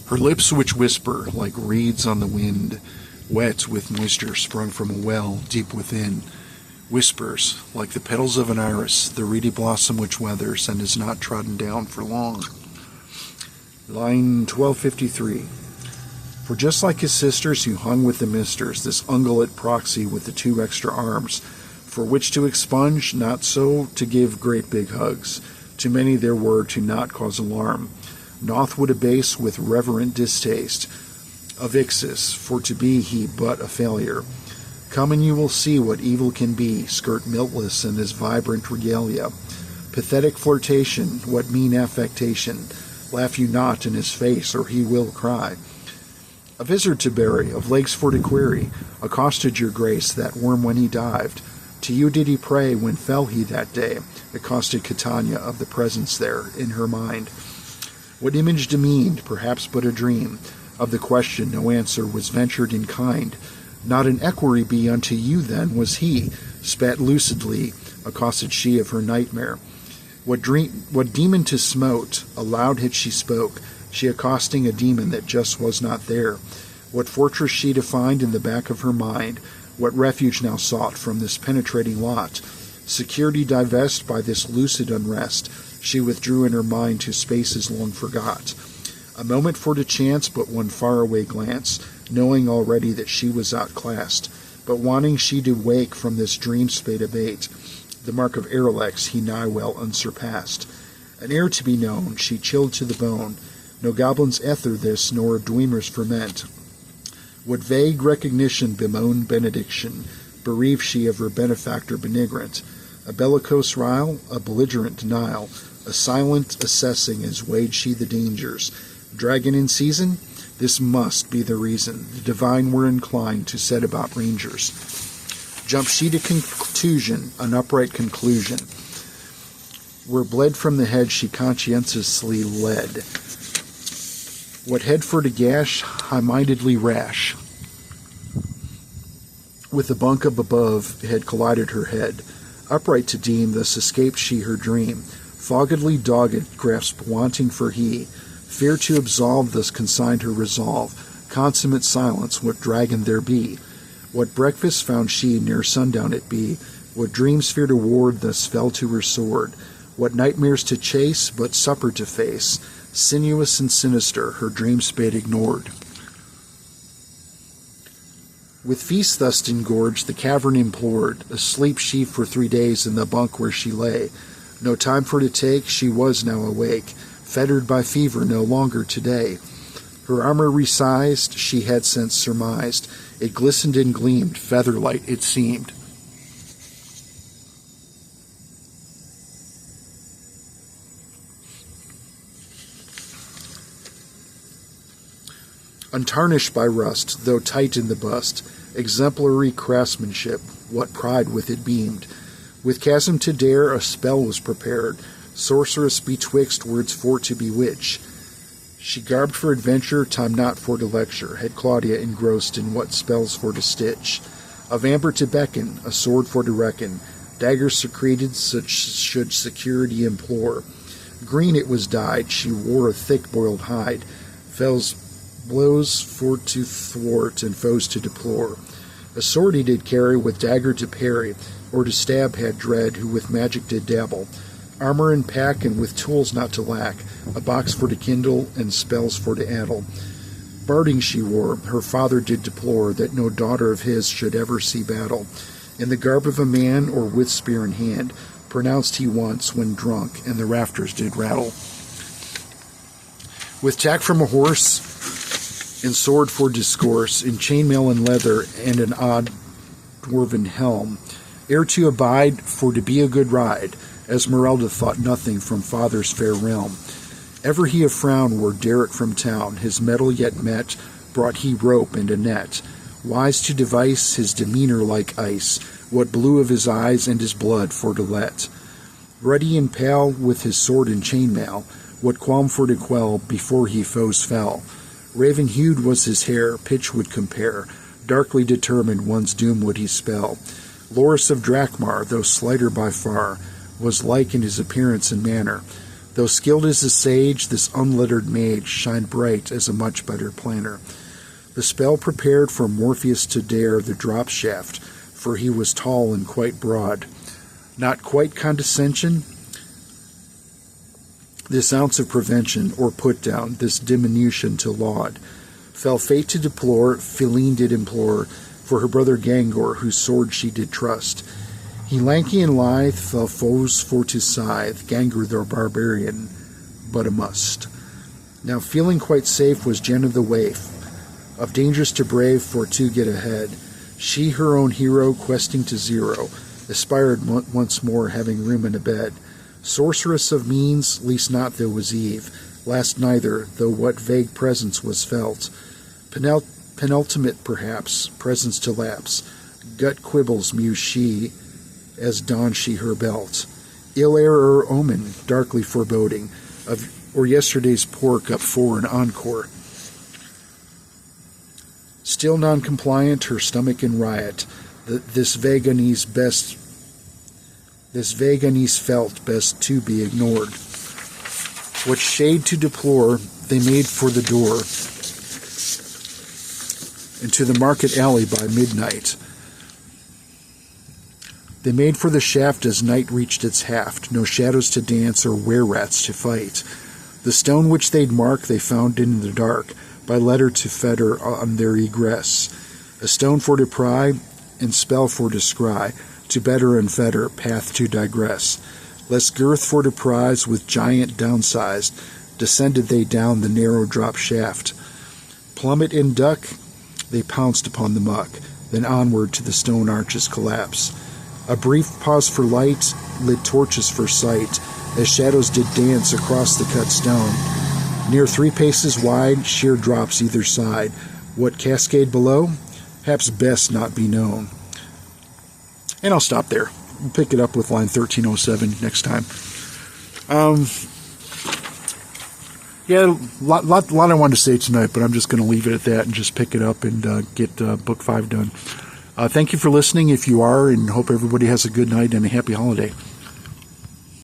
Her lips which whisper like reeds on the wind, wet with moisture sprung from a well deep within, whispers like the petals of an iris, the reedy blossom which weathers and is not trodden down for long. Line 1253. For just like his sisters who hung with the misters, this ungulate proxy with the 2 extra arms, for which to expunge, not so to give great big hugs. Too many there were to not cause alarm. Naught would abase with reverent distaste of Ixis, for to be he but a failure. Come and you will see what evil can be, skirt miltless in his vibrant regalia. Pathetic flirtation, what mean affectation, laugh you not in his face, or he will cry. A vizard to bury, of legs for to query, accosted your grace, that worm when he dived. To you did he pray, when fell he that day, accosted Catania of the presence there, in her mind. What image demeaned, perhaps but a dream, of the question no answer was ventured in kind. Not an equerry be unto you then, was he, spat lucidly, accosted she of her nightmare. What demon to smote, aloud had she spoke, she accosting a demon that just was not there. What fortress she to find in the back of her mind, what refuge now sought from this penetrating lot. Security divest by this lucid unrest, she withdrew in her mind to spaces long forgot. A moment for to chance but one faraway glance, knowing already that she was outclassed, but wanting she to wake from this dream spade abate, the mark of Erelex he nigh well unsurpassed. An heir to be known, she chilled to the bone, no goblin's ether this, nor a dreamer's ferment. What vague recognition bemoaned benediction, bereaved she of her benefactor benignant. A bellicose rile, a belligerent denial, a silent assessing as weighed she the dangers. Dragon in season? This must be the reason the divine were inclined to set about rangers. Jump she to contusion, an upright conclusion, where bled from the head she conscientiously led. What head for to gash, high-mindedly rash. With the bunk up above had collided her head. Upright to deem, thus escaped she her dream. Foggedly dogged, grasped wanting for he. Fear to absolve, thus consigned her resolve. Consummate silence, what dragon there be? What breakfast found she, near sundown it be? What dreams fear to ward, thus fell to her sword? What nightmares to chase, but supper to face? Sinuous and sinister, her dream spade ignored. With feast thus engorged, the cavern implored. Asleep she for 3 days in the bunk where she lay. No time for to take, she was now awake, fettered by fever no longer today. Her armor resized, she had since surmised. It glistened and gleamed, feather-light it seemed. Untarnished by rust, though tight in the bust, exemplary craftsmanship, what pride with it beamed. With chasm to dare, a spell was prepared, sorceress betwixt words for to bewitch. She garbed for adventure, time not for to lecture, had Claudia engrossed in what spells for to stitch. Of amber to beckon, a sword for to reckon, daggers secreted such should security implore. Green it was dyed, she wore a thick-boiled hide, fells blows for to thwart and foes to deplore. A sword he did carry, with dagger to parry, or to stab had dread, who with magic did dabble. Armor and pack, and with tools not to lack, a box for to kindle, and spells for to addle. Barding she wore, her father did deplore, that no daughter of his should ever see battle. In the garb of a man, or with spear in hand, pronounced he once, when drunk, and the rafters did rattle. With tack from a horse, and sword for discourse, in chainmail and leather, and an odd dwarven helm, ere to abide, for to be a good ride, Esmeralda thought nothing from father's fair realm. Ever he a frown wore Derek from town, his mettle yet met, brought he rope and a net. Wise to device, his demeanor like ice, what blue of his eyes and his blood for to let. Ruddy and pale, with his sword and chainmail, what qualm for to quell, before he foes fell. Raven-hued was his hair, pitch would compare, darkly determined one's doom would he spell. Loris of Drakmar, though slighter by far, was like in his appearance and manner. Though skilled as a sage, this unlettered mage shined bright as a much better planner. The spell prepared for Morpheus to dare the drop shaft, for he was tall and quite broad. Not quite condescension, this ounce of prevention, or put down, this diminution to laud. Fell fate to deplore, Feline did implore, for her brother Gangor, whose sword she did trust. He lanky and lithe, fell foes for to scythe, Gangor the barbarian, but a must. Now feeling quite safe was Jen of the waif, of dangers to brave for to get ahead. She, her own hero, questing to zero, aspired once more, having room in a bed. Sorceress of means, least not though was Eve, last neither, though what vague presence was felt. Penultimate, perhaps, presence to lapse. Gut quibbles, mused she, as donned she her belt. Ill error or omen, darkly foreboding, or yesterday's pork up for an encore. Still non-compliant, her stomach in riot. This vague unease felt best to be ignored. What shade to deplore, they made for the door, into the market alley by midnight. They made for the shaft as night reached its haft, no shadows to dance or were-rats to fight. The stone which they'd mark they found in the dark, by letter to fetter on their egress. A stone for to pry, and spell for to scry, to better and fetter, path to digress. Less girth for to prize, with giant downsized, descended they down the narrow drop shaft. Plummet and duck, they pounced upon the muck, then onward to the stone arches collapse. A brief pause for light, lit torches for sight, as shadows did dance across the cut stone. Near 3 paces wide, sheer drops either side. What cascade below? Perhaps best not be known. And I'll stop there. We'll pick it up with line 1307 next time. Yeah, a lot I wanted to say tonight, but I'm just going to leave it at that and just pick it up and get book 5 done. Thank you for listening if you are, and hope everybody has a good night and a happy holiday.